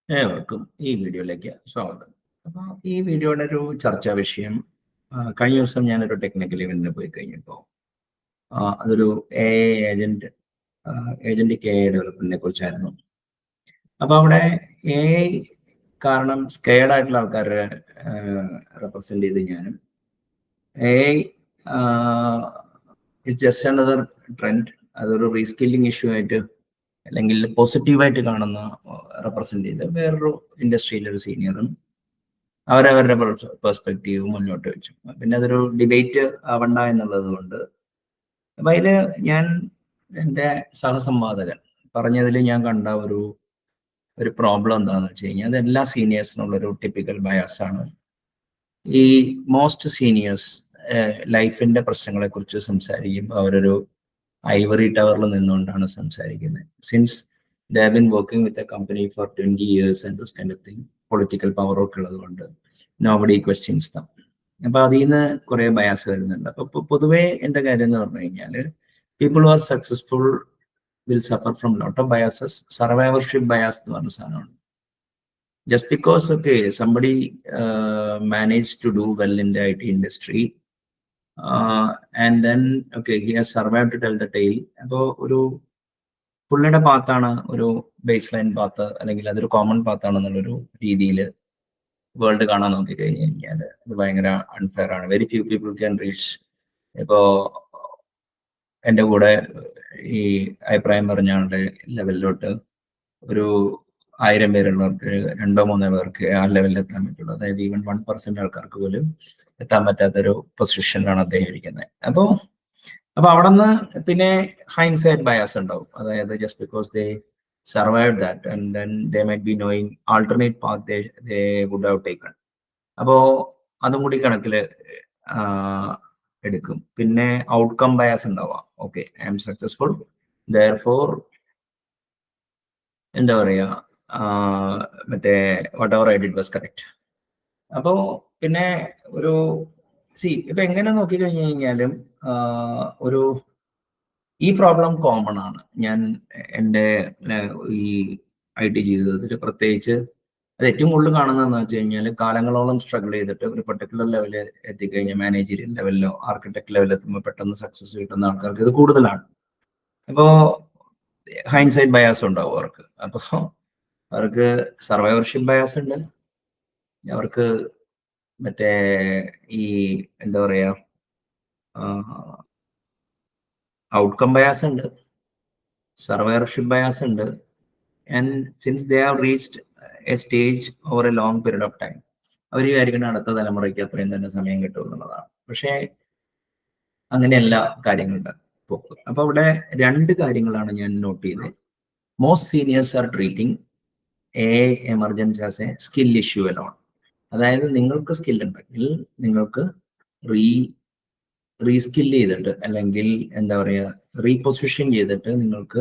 ഏവർക്കും ഈ വീഡിയോയിലേക്ക് സ്വാഗതം. അപ്പോൾ ഈ വീഡിയോയുടെ ഒരു ചർച്ചാ വിഷയം, കഴിഞ്ഞ ദിവസം ഞാനൊരു ടെക്നിക്കൽ ഇവന്റിന് പോയി കഴിഞ്ഞപ്പോൾ അതൊരു ഏജന്റ് ഏജന്റിക് ഡെവലപ്മെന്റിനെ കുറിച്ചായിരുന്നു. അപ്പോൾ അവിടെ കാരണം സ്കെയർഡ് ആയിട്ടുള്ള ആൾക്കാരെ റെപ്രസെന്റ് ചെയ്ത് ഞാനും ഇറ്റ്സ് ജസ്റ്റ് അനദർ ട്രെൻഡ്, അതൊരു റീസ്കില്ലിംഗ് ഇഷ്യൂ ആയിട്ട് അല്ലെങ്കിൽ പോസിറ്റീവായിട്ട് കാണുന്ന റെപ്രസെന്റ് ചെയ്ത് വേറൊരു ഇൻഡസ്ട്രിയിലൊരു സീനിയറും അവരവരുടെ പെർസ്പെക്റ്റീവ് മുന്നോട്ട് വെച്ചു. പിന്നെ അതൊരു ഡിബേറ്റ് ആവണ്ട എന്നുള്ളത് കൊണ്ട് അപ്പൊ അതില് ഞാൻ എൻ്റെ സഹസംവാദകൻ പറഞ്ഞതിൽ ഞാൻ കണ്ട ഒരു പ്രോബ്ലം എന്താണെന്ന് വെച്ച് കഴിഞ്ഞാൽ അത് എല്ലാ സീനിയേഴ്സിനുള്ളൊരു ടിപ്പിക്കൽ ബയാസാണ്. ഈ മോസ്റ്റ് സീനിയേഴ്സ് ലൈഫിന്റെ പ്രശ്നങ്ങളെ കുറിച്ച് സംസാരിക്കുമ്പോൾ അവരൊരു ഐവറി ടവറിൽ നിന്നുകൊണ്ടാണ് സംസാരിക്കുന്നത്. Since they have been working with a company for 20 years and this kind of thing, political power ഒക്കെ ഉള്ളത് കൊണ്ട് നോബഡി ക്വസ്റ്റ്യൻസ് ദം. അപ്പൊ അതിൽ നിന്ന് കുറെ ബയാസ് വരുന്നുണ്ട്. അപ്പൊ പൊതുവേ എന്റെ കാര്യം എന്ന് പറഞ്ഞു കഴിഞ്ഞാല് people who are successful will suffer from lot of biases. Survivorship bias എന്ന് പറഞ്ഞ സാധനമാണ്. Just because okay somebody manage to do well in the IT industry and then okay he has survive to tell the tale. അപ്പോൾ ഒരു പുള്ളിയുടെ പാത്താണ് ഒരു base line path, അല്ലെങ്കിൽ അതൊരു common പാത്താണെന്നുള്ളൊരു രീതിയിൽ വേൾഡ് കാണാൻ നോക്കി കഴിഞ്ഞു കഴിഞ്ഞാൽ അത് ഭയങ്കര അൺഫെയർ ആണ്. Very few people can reach. ഇപ്പോ എൻ്റെ കൂടെ ഈ അഭിപ്രായം പറഞ്ഞ ആളുടെ ലെവലിലോട്ട് ഒരു 1000 പേരുള്ളവർക്ക് 2-3 പേർക്ക് ആ ലെവലിൽ എത്താൻ പറ്റുള്ളൂ. അതായത് ഈവൻ 1% ആൾക്കാർക്ക് പോലും എത്താൻ പറ്റാത്തൊരു പൊസിഷനിലാണ് അദ്ദേഹം ഇരിക്കുന്നത്. അപ്പോൾ അവിടെ നിന്ന് പിന്നെ ഹൈൻസൈഡ് ബയാസ് ഉണ്ടാവും. അതായത് just because they survive that and then they might be knowing alternate path they would have taken. അപ്പോൾ അതും കൂടി കണക്കിൽ എടുക്കും. പിന്നെ ഔട്ട്കം ബയാസ് ഉണ്ടാവാം. Okay, I am successful, therefore എന്താ പറയുക, മറ്റേ whatever I did was correct. അപ്പോൾ പിന്നെ ഒരു ഇപ്പൊ എങ്ങനെ നോക്കി കഴിഞ്ഞു കഴിഞ്ഞാലും ഈ പ്രോബ്ലം കോമൺ ആണ്. ഞാൻ എൻ്റെ ഈ IT ജീവിതത്തിൽ പ്രത്യേകിച്ച് അത് ഏറ്റവും കൂടുതൽ കാണുന്നതെന്ന് വെച്ച് കഴിഞ്ഞാൽ കാലങ്ങളോളം സ്ട്രഗിൾ ചെയ്തിട്ട് ഒരു പെർട്ടിക്കുലർ ലെവലിൽ എത്തിക്കഴിഞ്ഞാൽ മാനേജീരിയൽ ലെവലിലോ ആർക്കിടെക്ട് ലെവലിൽ എത്തുമ്പോൾ പെട്ടെന്ന് സക്സസ് കിട്ടുന്ന ആൾക്കാർക്ക് ഇത് കൂടുതലാണ്. അപ്പോൾ ഹൈൻസൈഡ് ബയാസ് ഉണ്ടാവും അവർക്ക്. അപ്പോൾ അവർക്ക് സർവൈവർഷിപ്പ് ബയാസ് ഉണ്ട്, അവർക്ക് മറ്റേ ഈ എന്താ പറയാ ഔട്ട്കം ബയാസ് ഉണ്ട്, സർവൈവർഷിപ്പ് ബയാസ് ഉണ്ട്. And since they have reached a stage over a long period of time, അവർ വിചാരിക്കുന്ന അടുത്ത തലമുറയ്ക്ക് അത്രയും തന്നെ സമയം കിട്ടും എന്നുള്ളതാണ്. പക്ഷേ അങ്ങനെയല്ല കാര്യങ്ങളുടെ പോക്ക്. അപ്പൊ അവിടെ 2 കാര്യങ്ങളാണ് ഞാൻ നോട്ട് ചെയ്തത്. Most seniors are treating AI emergency as a skill issue alone. അതായത് നിങ്ങൾക്ക് സ്കിൽ ഉണ്ടെങ്കിൽ നിങ്ങൾക്ക് റീസ്കിൽ ചെയ്തിട്ട് അല്ലെങ്കിൽ എന്താ പറയുക റീപൊസിഷൻ ചെയ്തിട്ട് നിങ്ങൾക്ക്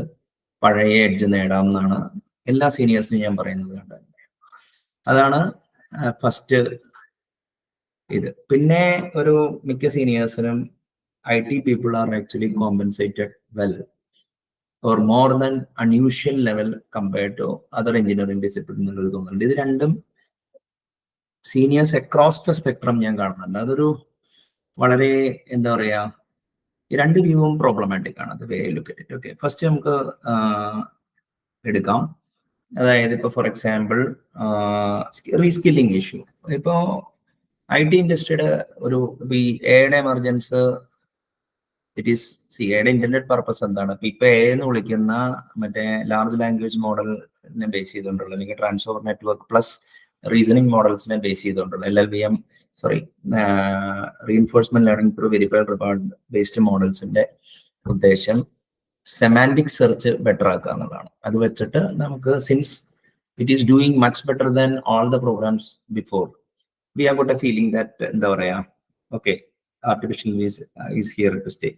പഴയ എഡ്ജ് നേടാമെന്നാണ് എല്ലാ സീനിയേഴ്സിനും ഞാൻ പറയുന്നത് കണ്ടത്. അതാണ് ഫസ്റ്റ് ഇത്. പിന്നെ ഒരു മിക്ക സീനിയേഴ്സിനും IT people are actually compensated well or more than unusual level compared to other engineering discipline എന്നുള്ളത് തോന്നുന്നുണ്ട്. ഇത് രണ്ടും സീനിയേഴ്സ് അക്രോസ് ദ സ്പെക്ട്രം ഞാൻ കാണുന്നുണ്ട്. അതൊരു വളരെ എന്താ പറയാ, ഈ 2 വ്യൂവും പ്രോബ്ലമാറ്റിക് ആണ്. അത് way look at it. Okay, first നമുക്ക് എടുക്കാം. അതായത് ഇപ്പോൾ ഫോർ എക്സാമ്പിൾ റീസ്കില്ലിംഗ് ഇഷ്യൂ. ഇപ്പോൾ IT ഇൻഡസ്ട്രിയുടെ ഒരു ഈ എയുടെ എമർജൻസ് ഇറ്റ് ഈസ് എയുടെ ഇന്റർനെറ്റ് പർപ്പസ് എന്താണ്? ഇപ്പൊ എ എന്ന് വിളിക്കുന്ന മറ്റേ ലാർജ് ലാംഗ്വേജ് മോഡലിനെ ബേസ് ചെയ്തുകൊണ്ടുള്ള അല്ലെങ്കിൽ ട്രാൻസ്ഫോർ നെറ്റ്വർക്ക് പ്ലസ് റീസണിങ് മോഡൽസിനെ ബേസ് ചെയ്തുകൊണ്ടുള്ള LLVM reinforcement learning through verified reward based മോഡൽസിന്റെ ഉദ്ദേശം സെമാൻറ്റിക് സെർച്ച് ബെറ്റർ ആക്കുക എന്നുള്ളതാണ്. അത് വെച്ചിട്ട് നമുക്ക് since it is doing much better than all the programs before, we have got a feeling that എന്താ പറയാ, okay artificial is here to stay.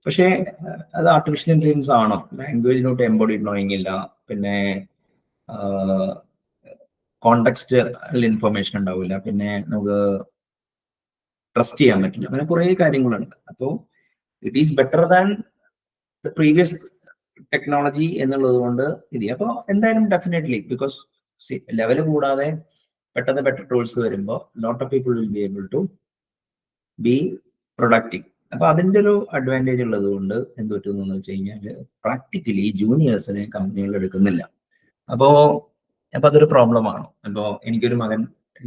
പക്ഷേ അത് ആർട്ടിഫിഷ്യൽ ഇന്റലിജൻസ് ആണോ? ലാംഗ്വേജിനോട്ട് എംബോഡിഡ് നോയിങ് ഇല്ല, പിന്നെ കോണ്ടെക്സ്റ്റ് ഇൻഫർമേഷൻ ഉണ്ടാവില്ല, പിന്നെ നമുക്ക് ട്രസ്റ്റ് ചെയ്യാൻ പറ്റില്ല, അങ്ങനെ കുറെ കാര്യങ്ങളുണ്ട്. അപ്പോൾ it is better than the previous technology എന്നുള്ളത് കൊണ്ട് ഇത്. അപ്പോൾ എന്തായാലും ഡെഫിനറ്റ്ലി ബിക്കോസ് ലെവൽ കൂടാതെ പെട്ടെന്ന് ബെറ്റർ ടൂൾസ് വരുമ്പോൾ lot of people will be able to be productive. അപ്പൊ അതിന്റെ ഒരു അഡ്വാൻറ്റേജ് ഉള്ളത് കൊണ്ട് എന്ത് പറ്റുന്നു വെച്ച് കഴിഞ്ഞാൽ പ്രാക്ടിക്കലി ജൂനിയേഴ്സിനെ കമ്പനികൾ എടുക്കുന്നില്ല. അപ്പോ അതൊരു പ്രോബ്ലമാണ്. അപ്പോ എനിക്കൊരു മകൻ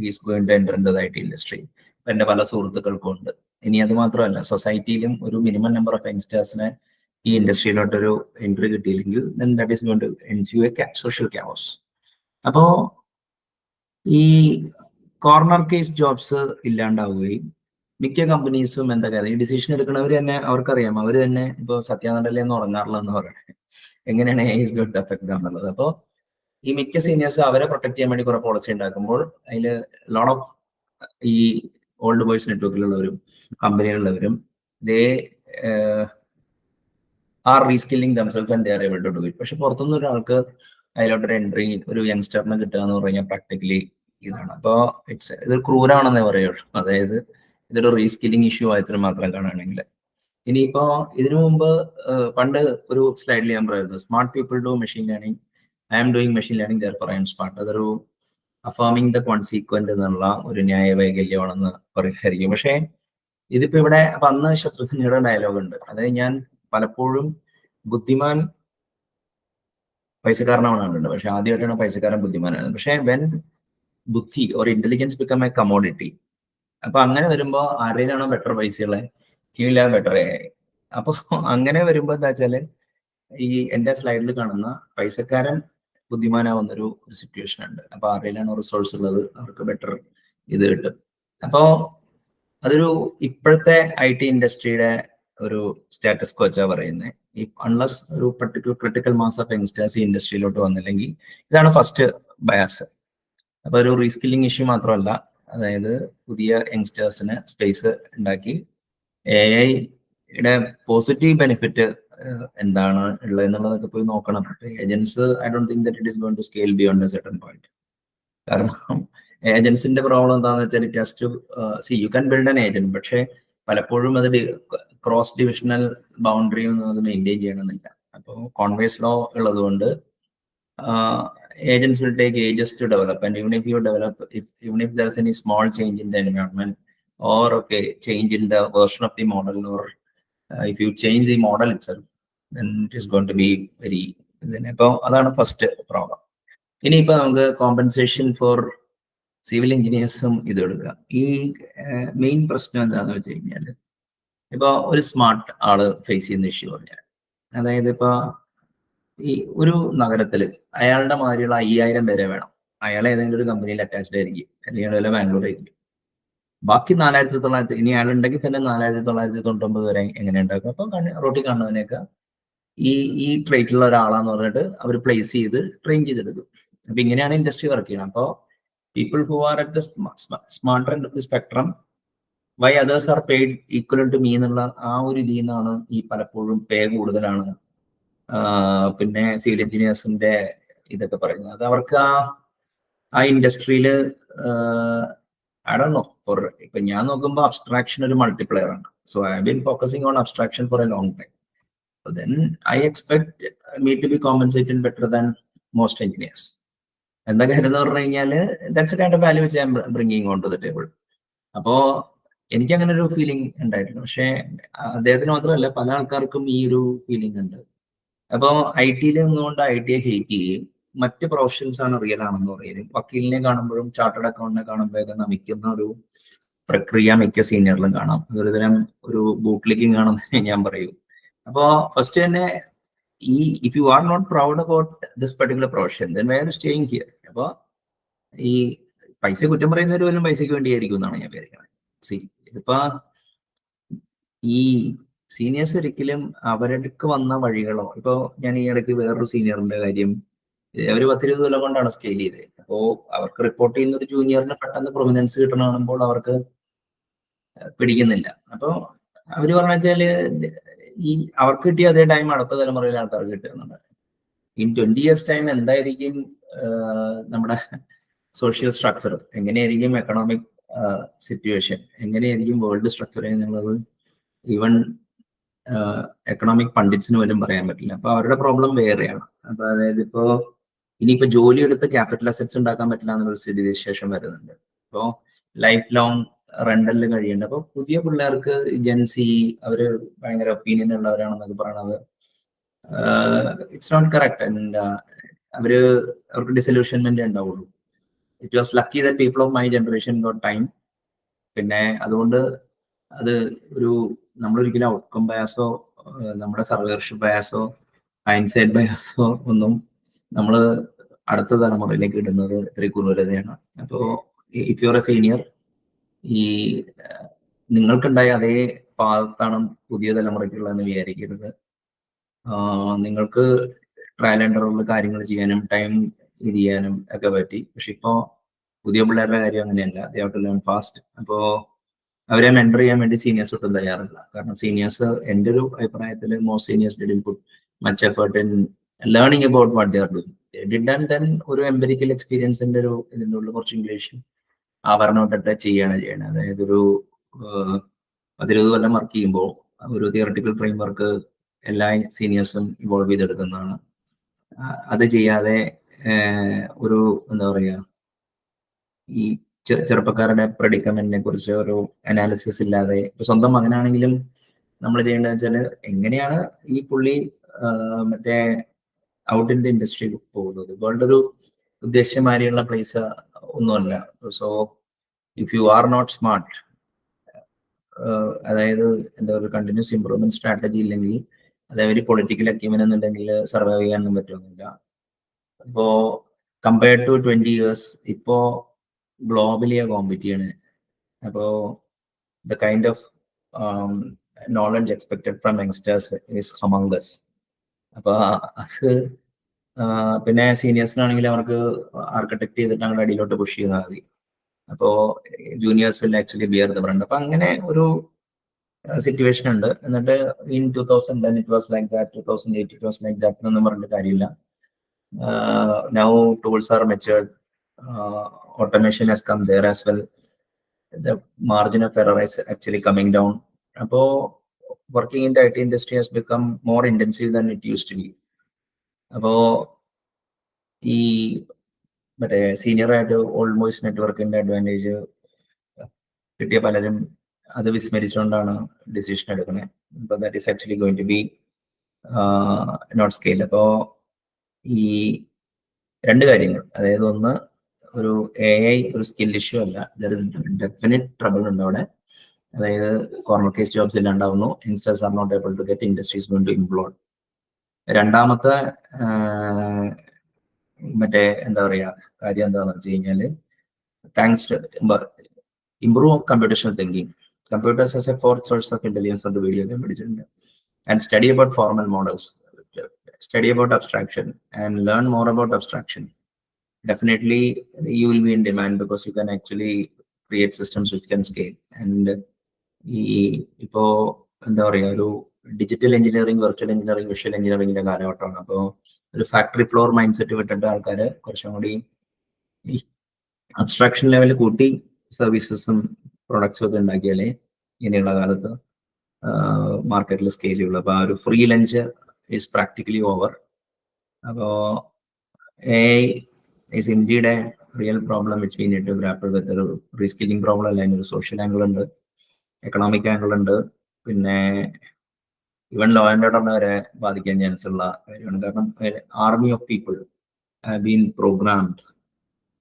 is going to enter in the I T industry. എന്റെ പല സുഹൃത്തുക്കൾക്കും ഉണ്ട്. ഇനി അത് മാത്രമല്ല, സൊസൈറ്റിയിലും ഒരു മിനിമം നമ്പർ ഓഫ് യങ്സ്റ്റേഴ്സിനെ ഈ ഇൻഡസ്ട്രിയിലോട്ടൊരു എൻട്രി കിട്ടിയില്ലെങ്കിൽ that is going to ensue a social chaos. അപ്പോ ഈ കോർണർ കേസ് ജോബ്സ് ഇല്ലാണ്ടാവുകയും മിക്ക കമ്പനീസും എന്താ കാര്യം, ഈ ഡിസിഷൻ എടുക്കുന്നവർ തന്നെ അവർക്കറിയാം, അവർ തന്നെ ഇപ്പോൾ സത്യാനന്ദലെന്ന് ഉറങ്ങാറില്ലെന്ന് പറയണേ എങ്ങനെയാണ് ഈസ് ഗോയിങ് ടു അഫക്ട് എന്നുള്ളത്. അപ്പോൾ ഈ മിക്ക സീനിയേഴ്സ് അവരെ പ്രൊട്ടക്ട് ചെയ്യാൻ വേണ്ടി കുറെ പോളിസി ഉണ്ടാക്കുമ്പോൾ അതിൽ ലോട്ട് ഓഫ് ഈ ഓൾഡ് ബോയ്സ് നെറ്റ്വർക്കിലുള്ളവരും കമ്പനിയിലുള്ളവരും they are reskilling themselves and they are able to do it. പക്ഷെ പുറത്തുനിന്ന് ഒരാൾക്ക് അതിലോട്ടൊരു എൻട്രി ഒരു യങ്സ്റ്ററിനെ കിട്ടുക എന്ന് പറഞ്ഞാൽ പ്രാക്ടിക്കലി ഇതാണ്. അപ്പോൾ ഇത് ക്രൂരാണെന്നേ പറയുള്ളൂ. അതായത് ഇതൊരു റീസ്കില്ലിംഗ് ഇഷ്യൂ ആയിട്ട് മാത്രം കാണുകയാണെങ്കിൽ. ഇനിയിപ്പോ ഇതിനു മുമ്പ് പണ്ട് ഒരു സ്ലൈഡിൽ ഞാൻ പറയുന്നത് smart people do machine learning, I am doing machine learning therefore I am smart. അതൊരു അഫേമിംഗ് ദ കോൺസിക്വന്റ് എന്നുള്ള ഒരു ന്യായവൈകല്യമാണെന്ന് പറയുമായിരിക്കും. പക്ഷേ ഇതിപ്പോ ഇവിടെ അപ്പൊ അന്ന് ശത്രുഘ്നയുടെ ഡയലോഗ് ഉണ്ട്. അതായത് ഞാൻ പലപ്പോഴും ബുദ്ധിമാൻ പൈസക്കാരനാണ് കണ്ടിട്ടുണ്ട്, പക്ഷെ ആദ്യമായിട്ടാണ് പൈസക്കാരൻ ബുദ്ധിമാനാണ്. പക്ഷെ വെൻ ബുദ്ധി or intelligence become A commodity, അപ്പൊ അങ്ങനെ വരുമ്പോ ആരുടെയിലാണോ ബെറ്റർ പൈസകളെ കീഴില ബെറ്റർ ആയി. അപ്പൊ അങ്ങനെ വരുമ്പോ എന്താ വെച്ചാല് ഈ എന്റെ സ്ലൈഡിൽ കാണുന്ന പൈസക്കാരൻ ബുദ്ധിമാനാവുന്നൊരു സിറ്റുവേഷൻ ഉണ്ട്. അപ്പൊ ആരുടെയിലാണോ റിസോഴ്സ് ഉള്ളത് അവർക്ക് ബെറ്റർ ഇത് കിട്ടും. അപ്പോ അതൊരു ഇപ്പോഴത്തെ IT ഇൻഡസ്ട്രിയുടെ ഒരു സ്റ്റാറ്റസ് കോച്ചാ പറയുന്നത്. ഈ അൺലസ് ഒരു particular critical mass of youngsters ഈ ഇൻഡസ്ട്രിയിലോട്ട് വന്നില്ലെങ്കിൽ ഇതാണ് ഫസ്റ്റ് ബയാസ്. അപ്പൊ ഒരു റീസ്കില്ലിംഗ് ഇഷ്യൂ മാത്രമല്ല, അതായത് പുതിയ യങ്സ്റ്റേഴ്സിന് സ്പേസ് ഉണ്ടാക്കി AI-യുടെ പോസിറ്റീവ് ബെനിഫിറ്റ് എന്താണ് ഉള്ളത് എന്നുള്ളതൊക്കെ പോയി നോക്കണം. Agents I don't think that it is going to scale beyond a certain point. കാരണം ഏജൻസിന്റെ പ്രോബ്ലം എന്താണെന്ന് വെച്ചാൽ it has to see you can build an agent, പക്ഷെ പലപ്പോഴും അത് ക്രോസ് ഡിവിഷണൽ ബൗണ്ടറി ഒന്നും അത് മെയിൻറ്റെയിൻ ചെയ്യണമെന്നില്ല. അപ്പോൾ കോൺവേസ് ലോ ഉള്ളത് കൊണ്ട് agents will take ages to develop, and even if you develop, even if there's any small change in the environment or change in the version of the model, or if you change the model itself, then it is going to be very അപ്പോൾ അതാണ് first problem. ഇനിയിപ്പോൾ നമുക്ക് compensation for civil എഞ്ചിനീയേഴ്സും ഇത് എടുക്കുക. ഈ main പ്രശ്നം എന്താണെന്ന് വെച്ച് കഴിഞ്ഞാൽ ഇപ്പോൾ ഒരു സ്മാർട്ട് ആള് ഫേസ് ചെയ്യുന്ന ഇഷ്യൂ പറഞ്ഞാൽ, അതായത് ഇപ്പോൾ ഈ ഒരു നഗരത്തിൽ അയാളുടെ മാതിരിയുള്ള 5000 പേരെ വേണം. അയാൾ ഏതെങ്കിലും ഒരു കമ്പനിയിൽ അറ്റാച്ച്ഡ് ആയിരിക്കും, അല്ലെങ്കിൽ വല്ല ബാംഗ്ലൂർ ആയിരിക്കും. ബാക്കി 4900, ഇനി അയാൾ ഉണ്ടെങ്കിൽ തന്നെ 4999 വരെ എങ്ങനെ ഉണ്ടാക്കും? അപ്പൊ റോട്ടിൽ കാണുന്നതിനൊക്കെ ഈ ട്രേറ്റിലുള്ള ഒരാളാന്ന് പറഞ്ഞിട്ട് അവർ പ്ലേസ് ചെയ്ത് ട്രെയിൻ ചെയ്തെടുക്കും. അപ്പൊ ഇങ്ങനെയാണ് ഇൻഡസ്ട്രി വർക്ക് ചെയ്യുന്നത്. അപ്പോൾ people who are at the smarter end of the spectrum, why others are paid equal to me എന്നുള്ള ആ ഒരു ഇതിൽ നിന്നാണ് ഈ പലപ്പോഴും പേ കൂടുതലാണ് പിന്നെ സിവിൽ എഞ്ചിനീയേഴ്സിന്റെ ഇതൊക്കെ പറയുന്നത്. അത് അവർക്ക് ആ ഇൻഡസ്ട്രിയിൽ ഐ ഡോണ്ട് നോ, ഫോർ ഇപ്പൊ ഞാൻ നോക്കുമ്പോൾ അബ്സ്ട്രാക്ഷൻ ഒരു മൾട്ടിപ്ലയർ ആണ്. So I been focusing on abstraction for a long time. Then I expect me to be compensated better than most engineers. എന്താ കാര്യം എന്ന് പറഞ്ഞു കഴിഞ്ഞാൽ that's a kind of value which I am bringing on to the table. അപ്പോ എനിക്ക് അങ്ങനെ ഒരു feeling ഉണ്ടായിട്ടുണ്ട്. പക്ഷെ അദ്ദേഹത്തിന് മാത്രമല്ല പല ആൾക്കാർക്കും ഈ ഒരു ഫീലിംഗ് ഉണ്ട്. അപ്പോൾ IT നിന്നുകൊണ്ട് IT ഹേറ്റ് ചെയ്യുകയും മറ്റ് പ്രൊഫഷൻസ് ആണ് റിയൽ ആണെന്ന് പറയുന്നത്. വക്കീലിനെ കാണുമ്പോഴും ചാർട്ടേഡ് അക്കൗണ്ടിനെ കാണുമ്പോഴൊക്കെ നമിക്കുന്ന ഒരു പ്രക്രിയ മിക്ക സീനിയറിലും കാണാം. അതൊരു തരം ഒരു ബൂട്ട്ലിക്കിംഗ് ആണെന്ന് ഞാൻ പറയൂ. അപ്പോൾ ഫസ്റ്റ് തന്നെ if you are not proud about this particular profession, then why are staying here. അപ്പോൾ ഈ പൈസ കുറ്റം പറയുന്നവർ പോലും പൈസയ്ക്ക് വേണ്ടിയായിരിക്കും എന്നാണ് ഞാൻ വിചാരിക്കുന്നത്. ഇതിപ്പോ ഈ സീനിയേഴ്സ് ഒരിക്കലും അവർക്ക് വന്ന വഴികളോ, ഇപ്പോൾ ഞാൻ ഈ ഇടയ്ക്ക് വേറൊരു സീനിയറിന്റെ കാര്യം, അവർ 10-20 കൊല്ലം കൊണ്ടാണ് സ്കെയിൽ ചെയ്തത്. അപ്പോൾ അവർക്ക് റിപ്പോർട്ട് ചെയ്യുന്ന ഒരു ജൂനിയറിന് പെട്ടെന്ന് പ്രൊമിനൻസ് കിട്ടണമെമ്പോൾ അവർക്ക് പിടിക്കുന്നില്ല. അപ്പോൾ അവര് പറഞ്ഞു വെച്ചാല് ഈ അവർക്ക് കിട്ടിയ അതേ ടൈം അടുത്ത തലമുറയിലെ ആൾക്കാർക്ക് കിട്ടുന്നുണ്ട്. ഇൻ 20 years ടൈം എന്തായിരിക്കും നമ്മുടെ സോഷ്യൽ സ്ട്രക്ചർ, എങ്ങനെയായിരിക്കും എക്കണോമിക് സിറ്റുവേഷൻ, എങ്ങനെയായിരിക്കും വേൾഡ് സ്ട്രക്ചർ എന്നുള്ളത് ഈവൻ എക്കണോമിക് പണ്ഡിറ്റ്സിന് പോലും പറയാൻ പറ്റില്ല. അപ്പൊ അവരുടെ പ്രോബ്ലം വേറെയാണ്. അപ്പൊ അതായത് ഇപ്പോ ഇനിയിപ്പോ ജോലി എടുത്ത് ക്യാപിറ്റൽ അസറ്റ്സ് ഉണ്ടാക്കാൻ പറ്റില്ല എന്നൊരു സ്ഥിതിവിശേഷം വരുന്നുണ്ട്. അപ്പോൾ ലൈഫ് ലോങ് റെന്റലിൽ കഴിയുന്നുണ്ട്. അപ്പോൾ പുതിയ പിള്ളേർക്ക് ജെൻസി അവര് ഭയങ്കര ഒപ്പീനിയൻ ഉള്ളവരാണെന്നൊക്കെ പറയണത് ഇറ്റ്സ് നോട്ട് കറക്റ്റ്. ആൻഡ് അവർക്ക് ഡിസൊല്യൂഷൻമെന്റ് ഉണ്ടാവുള്ളൂ. It was lucky that people of my generation got time. പിന്നെ അതുകൊണ്ട് അത് നമ്മളൊരിക്കലും ഔട്ട്കം ബയാസോ നമ്മുടെ സർവേർഷിപ്പ് ബയാസോ ഹൈൻസൈഡ് ബയാസോ ഒന്നും നമ്മൾ അടുത്ത തലമുറയിലേക്ക് ഇടുന്നത് ഇത്ര ക്രൂരതയാണ്. അപ്പോൾ if you R A senior, ഈ നിങ്ങൾക്കുണ്ടായ അതേ പാതത്താണ് പുതിയ തലമുറയ്ക്കുള്ളതെന്ന് വിചാരിക്കരുത്. നിങ്ങൾക്ക് ട്രയൽ ആൻഡ് എററിൽ കാര്യങ്ങൾ ചെയ്യാനും ടൈം ഇത് ചെയ്യാനും ഒക്കെ പറ്റി. പക്ഷെ ഇപ്പോൾ പുതിയ പിള്ളേരുടെ കാര്യം അങ്ങനെയല്ല. They have to learn fast. അപ്പോൾ അവരെ മെന്റർ ചെയ്യാൻ വേണ്ടി സീനിയേഴ്സ് ഒട്ടും തയ്യാറില്ല. കാരണം സീനിയേഴ്സ്, എൻ്റെ ഒരു അഭിപ്രായത്തിൽ most seniors didn't put much effort in learning about what they are doing. Did and then ഒരു എംപെരിക്കൽ എക്സ്പീരിയൻസിന്റെ ഇതിൻ്റെ ഉള്ളിൽ കുറച്ച് ഇംഗ്ലീഷും ആവരണമായിട്ടൊക്കെ ചെയ്യണത്. അതായത് ഒരു 10-20 കൊല്ലം വർക്ക് ചെയ്യുമ്പോൾ ഒരു തിയറട്ടിക്കൽ ഫ്രെയിം വർക്ക് എല്ലാ സീനിയേഴ്സും ഇവോൾവ് ചെയ്തെടുക്കുന്നതാണ്. അത് ചെയ്യാതെ ഒരു എന്താ പറയുക, ഈ ചെറുപ്പക്കാരുടെ പ്രെഡിക്കമെന്റിനെ കുറിച്ച് ഒരു അനാലിസിസ് ഇല്ലാതെ, സ്വന്തം മകനാണെങ്കിലും നമ്മൾ ചെയ്യേണ്ടത് വെച്ചാൽ എങ്ങനെയാണ് ഈ പുള്ളി മറ്റേ ഔട്ട് ഇൻ ദി ഇൻഡസ്ട്രി പോകുന്നത്. വേൾഡ് ഒരു ഉദ്ദേശ്യമാരിയുള്ള പ്ലേസ് ഒന്നുമല്ല. So if you are not smart, അതായത് എന്താ ഒരു കണ്ടിന്യൂസ് ഇംപ്രൂവ്മെന്റ് സ്ട്രാറ്റജി ഇല്ലെങ്കിൽ, അതേപോലെ പൊളിറ്റിക്കൽ അക്യൂമൻ എന്നുണ്ടെങ്കിൽ സർവൈവ് ചെയ്യാനൊന്നും പറ്റുന്നില്ല. അപ്പോ കമ്പയർഡ് ടു 20 years ഇപ്പോ ഗ്ലോബലി കോമ്പീറ്റ് ചെയ്യണേ. അപ്പോൾ the kind of knowledge expected from youngsters is among us. അപ്പോൾ അത് പിന്നെ സീനിയേഴ്സിനാണെങ്കിൽ അവർക്ക് ആർക്കിടെക്ട് ചെയ്തിട്ട് അങ്ങോട്ട് അടിയിലോട്ട് പുഷ് ചെയ്താൽ മതി. അപ്പോൾ juniors will actually bear the brunt. അപ്പൊ അങ്ങനെ ഒരു സിറ്റുവേഷൻ ഉണ്ട്. എന്നിട്ട് in 2010 it was like that, 2008 it was like that എന്നൊന്നും പറഞ്ഞിട്ട് കാര്യമില്ല. Now tools are matured, automation has come there as well. The margin of error is actually coming down. Appo working in the IT industry has become more intensive than it used to be. Appo ee mate senior ആയിട്ട് old boys നെറ്റ്വർക്കിന്റെ advantage കിട്ടിയ പലരും അത് വിസ്മരിച്ചുകൊണ്ടാണ് decision എടുക്കുന്നത്. അപ്പോൾ that is actually going to be not scale. അപ്പോൾ ഈ രണ്ട് കാര്യങ്ങൾ, അതായത് ഒന്ന്, ഒരു AI ഒരു സ്കിൽ ഇഷ്യൂ അല്ല, ഡെഫിനിറ്റ് ട്രബിൾ ഉണ്ട് അവിടെ. അതായത് കോർണർ കേസ് ജോബ്സ് ഇല്ലാണ്ടാവുന്നു, youngsters are not able to get, industries going to implode. രണ്ടാമത്തെ മറ്റേ എന്താ പറയുക കാര്യം എന്താണെന്ന് വെച്ച് കഴിഞ്ഞാൽ, thanks to improve computational thinking, computers as A fourth source of intelligence എന്ന് വീഡിയോ ഞാൻ പഠിച്ചിട്ടുണ്ട്. And study about formal models, study about abstraction and learn more about abstraction. Definitely you will be in demand because you can actually create systems which can scale. And ipo endha paraya oru digital engineering, virtual engineering, visual engineering inde kaalavattam. Appo oru factory floor mindset vittittu aalkare korchum kudi abstraction level കൂട്ടി സർവീസസും പ്രൊഡക്ട്സും ഒക്കെ ഉണ്ടാക്കിയാലേ ഇനിയുള്ള കാലത്ത് മാർക്കറ്റിൽ scale ചെയ്യുള്ളൂ. അപ്പോൾ ആ ഒരു free lunch is practically over. Appo AI is indeed a real problem which we need to grapple with. ഒരു റീസ്കില്ലിംഗ് പ്രോബ്ലം അല്ല, അതിനൊരു സോഷ്യൽ ആംഗിൾ ഉണ്ട്, എക്കണോമിക് ആംഗിൾ ഉണ്ട്, പിന്നെ ഈവൻ ലോ ആൻഡ് ഓർഡറിനെ വരെ ബാധിക്കാൻ ചാൻസ് ഉള്ള കാര്യമാണ്. കാരണം army of people have been programmed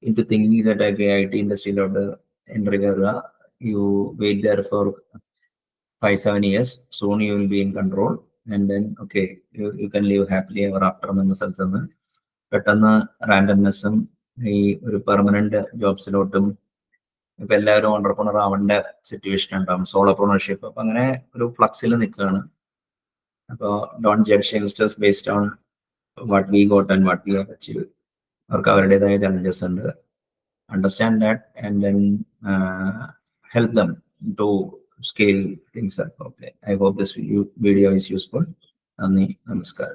in to thinking that IT ഇൻഡസ്ട്രിയിലോട്ട് എൻട്രി കയറുക, you wait there for 5-7 years, soon you will be in control. And then okay, you can live happily ever after എന്ന സ്ഥലത്ത് നിന്ന് പെട്ടെന്ന് റാൻഡംനെസ്സും ഈ ഒരു permanent ജോബ്സിലോട്ടും ഇപ്പൊ എല്ലാവരും ഓണ്ടർപ്രണർ ആവേണ്ട സിറ്റുവേഷൻ ഉണ്ടാവും, സോളോപ്രണർഷിപ്പ്. അപ്പൊ അങ്ങനെ ഒരു ഫ്ലക്സിൽ നിൽക്കുകയാണ്. അപ്പോൾ don't judge youngsters based on what we got and what we have achieve. അവർക്ക് അവരുടേതായ ചലഞ്ചസ് ഉണ്ട്. Understand that and then help them to scale things up. Okay, I hope this video is useful. Namaskar.